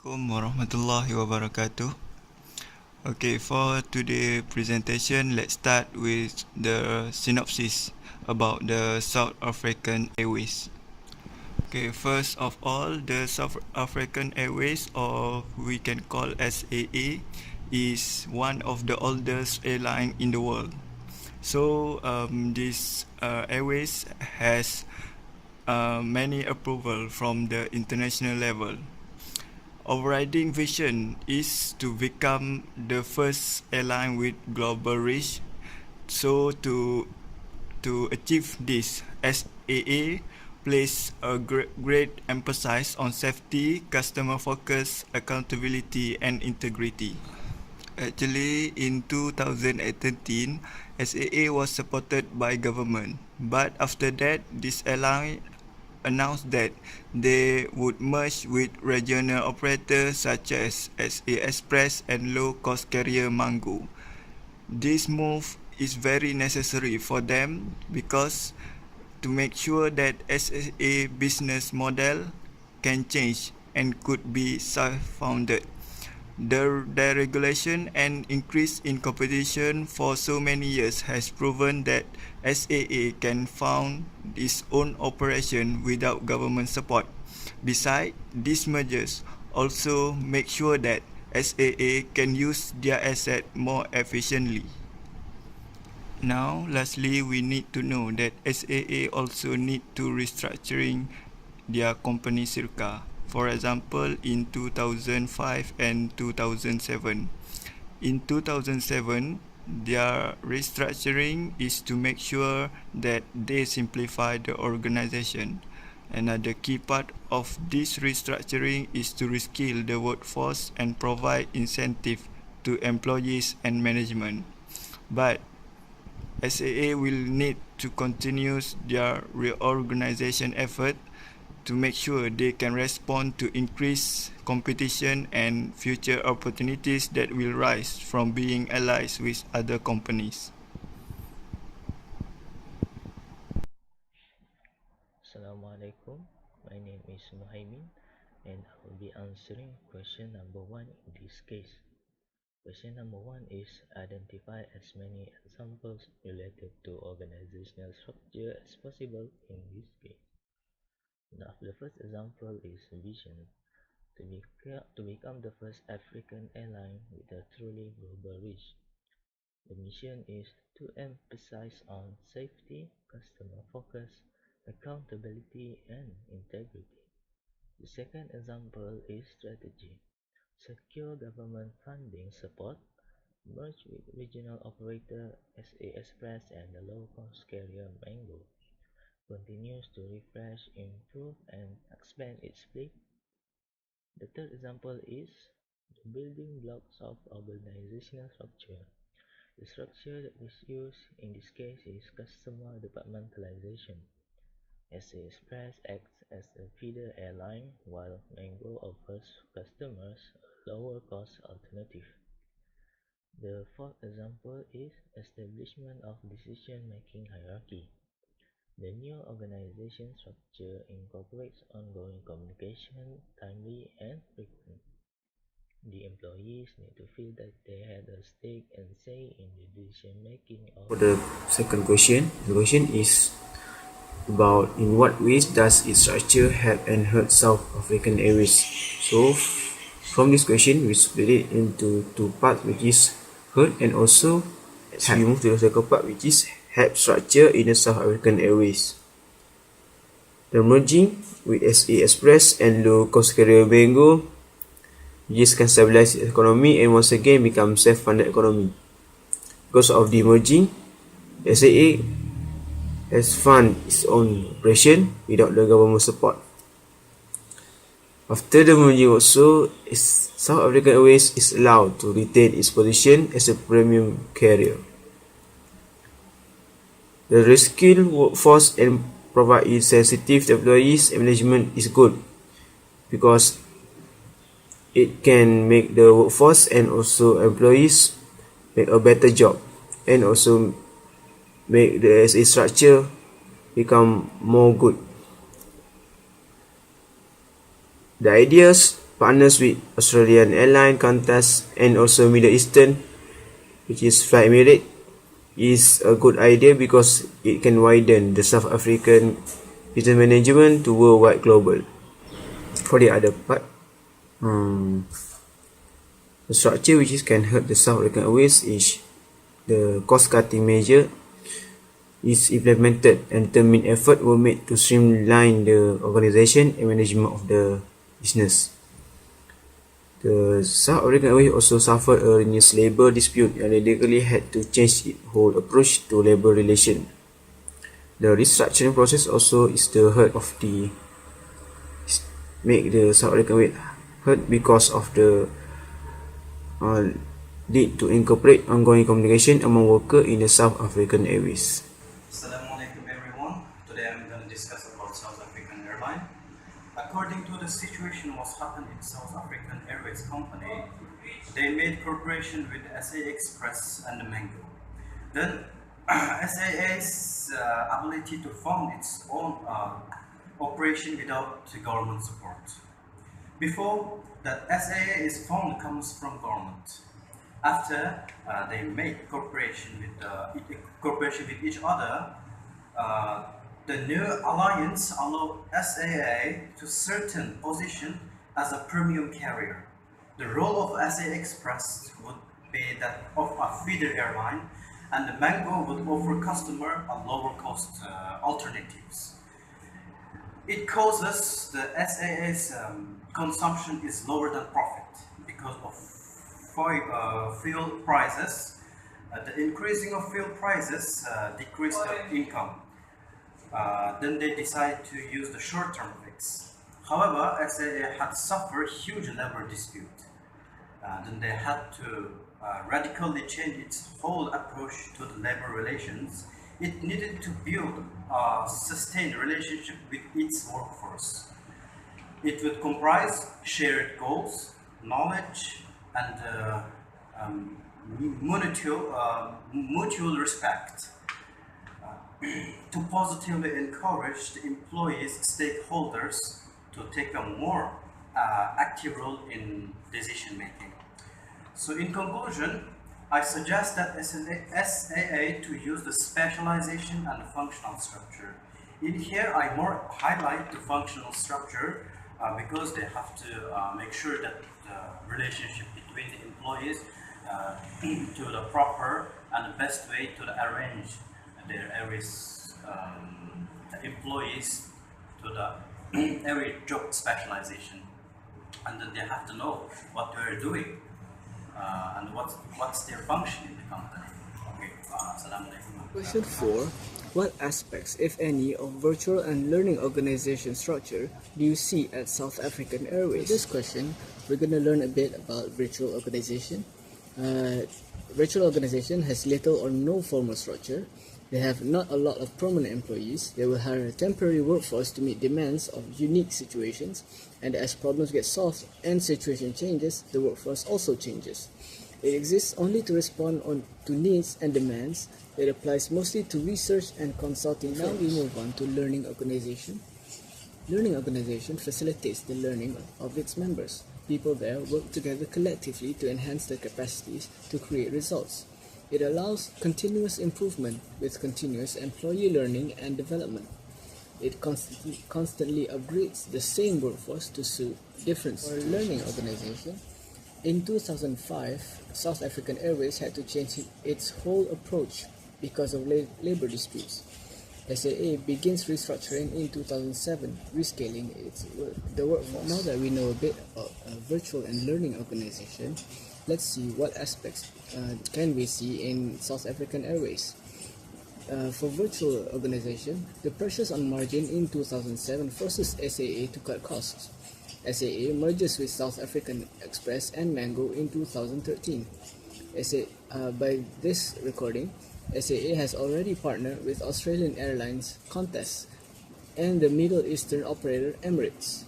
Assalamualaikum warahmatullahi wabarakatuh. Okay, for today's presentation, let's start with the synopsis about the South African Airways. Okay, first of all, the South African Airways, or we can call SAA, is one of the oldest airline in the world. So this airways has many approval from the international level. Overriding vision is to become the first airline with global reach. So to achieve this, SAA place a great emphasis on safety, customer focus, accountability, and integrity. Actually, in 2013, SAA was supported by government, but after that, this airline announced that they would merge with regional operators such as SA Express and low-cost carrier Mango. This move is very necessary for them because to make sure that SAA business model can change and could be self-founded. The regulation and increase in competition for so many years has proven that SAA can fund its own operation without government support. Besides, these measures also make sure that SAA can use their asset more efficiently. Now, lastly, we need to know that SAA also need to restructuring their company circa. For example, in 2005 and 2007. In 2007, their restructuring is to make sure that they simplify the organization. Another key part of this restructuring is to reskill the workforce and provide incentive to employees and management. But SAA will need to continue their reorganization effort to make sure they can respond to increased competition and future opportunities that will rise from being allies with other companies. Assalamualaikum. My name is Muhaimin and I will be answering question number 1 in this case. Question number 1 is identify as many examples related to organizational structure as possible in this case. Now, the first example is vision. To become the first African airline with a truly global reach. The mission is to emphasize on safety, customer focus, accountability, and integrity. The second example is strategy. Secure government funding support, merge with regional operator SA Express and the low-cost carrier Mango. Continues to refresh, improve, and expand its fleet. The third example is the building blocks of organizational structure. The structure that is used in this case is customer departmentalization. SA Express acts as a feeder airline while Mango offers customers a lower cost alternative. The fourth example is establishment of decision-making hierarchy. The new organization structure incorporates ongoing communication, timely and frequent. The employees need to feel that they had a stake and say in the decision-making of... For the second question, the question is about in what ways does its structure help and hurt South African Airways. So from this question, we split it into two parts, which is hurt and also help. We move to the second part, which is help structure in the South African Airways. The merging with SA Express and low-cost carrier Mango, this can stabilize the economy and once again become self-funded economy. Because of the merging, SAA has fund its own operation without the government support. After the merging also, South African Airways is allowed to retain its position as a premium carrier. The reskilled workforce and provide sensitive employees and management is good because it can make the workforce and also employees make a better job and also make the SA structure become more good. The ideas partners with Australian Airline, Qantas, and also Middle Eastern, which is Fly Emirates, is a good idea because it can widen the South African business management to worldwide global. For the other part, the structure which can hurt the South African Airways is the cost-cutting measure is implemented and determined effort were made to streamline the organization and management of the business. The South African Airways also suffered a renewed labor dispute and radically had to change its whole approach to labor relations. The restructuring process also is the hurt of the make the South African Airways hurt because of the need to incorporate ongoing communication among workers in the South African Airways. Assalamualaikum everyone. Today I'm going to discuss about South African Airline. According to the situation was happened in South African Airways company, they made cooperation with SA Express and Mango. Then SAA's ability to fund its own operation without government support. Before that, SAA is fund comes from government. After they made cooperation with each other, the new alliance allowed SAA to certain position as a premium carrier. The role of SA Express would be that of a feeder airline, and the Mango would offer customer a lower cost alternatives. It causes the SAA's consumption is lower than profit because of fuel prices. The increasing of fuel prices decrease the income. Then they decide to use the short-term fix. However, SAA had suffered huge labor dispute. Then they had to radically change its whole approach to the labor relations. It needed to build a sustained relationship with its workforce. It would comprise shared goals, knowledge, and mutual respect to positively encourage the employees' stakeholders to take a more active role in decision making. So in conclusion, I suggest that SAA to use the specialization and the functional structure. In here, I more highlight the functional structure because they have to make sure that the relationship between the employees to the proper and the best way to arrange their areas, the employees to the every job specialization, and then they have to know what they are doing and what's their function in the company. Okay, Assalamualaikum. Question 4. What aspects, if any, of virtual and learning organization structure do you see at South African Airways? For this question, we're going to learn a bit about virtual organization. Virtual organization has little or no formal structure. They have not a lot of permanent employees. They will hire a temporary workforce to meet demands of unique situations, and as problems get solved and situation changes, the workforce also changes. It exists only to respond to needs and demands. It applies mostly to research and consulting. Now we move on to learning organization. Learning organization facilitates the learning of its members. People there work together collectively to enhance their capacities to create results. It allows continuous improvement with continuous employee learning and development. It constantly upgrades the same workforce to suit different learning organization. In 2005, South African Airways had to change its whole approach because of labor disputes. SAA begins restructuring in 2007, rescaling the workforce. Now that we know a bit about virtual and learning organization, let's see what aspects can we see in South African Airways. For virtual organization, the pressures on margin in 2007 forces SAA to cut costs. SAA merges with South African Express and Mango in 2013. By this recording, SAA has already partnered with Australian Airlines Qantas and the Middle Eastern operator Emirates.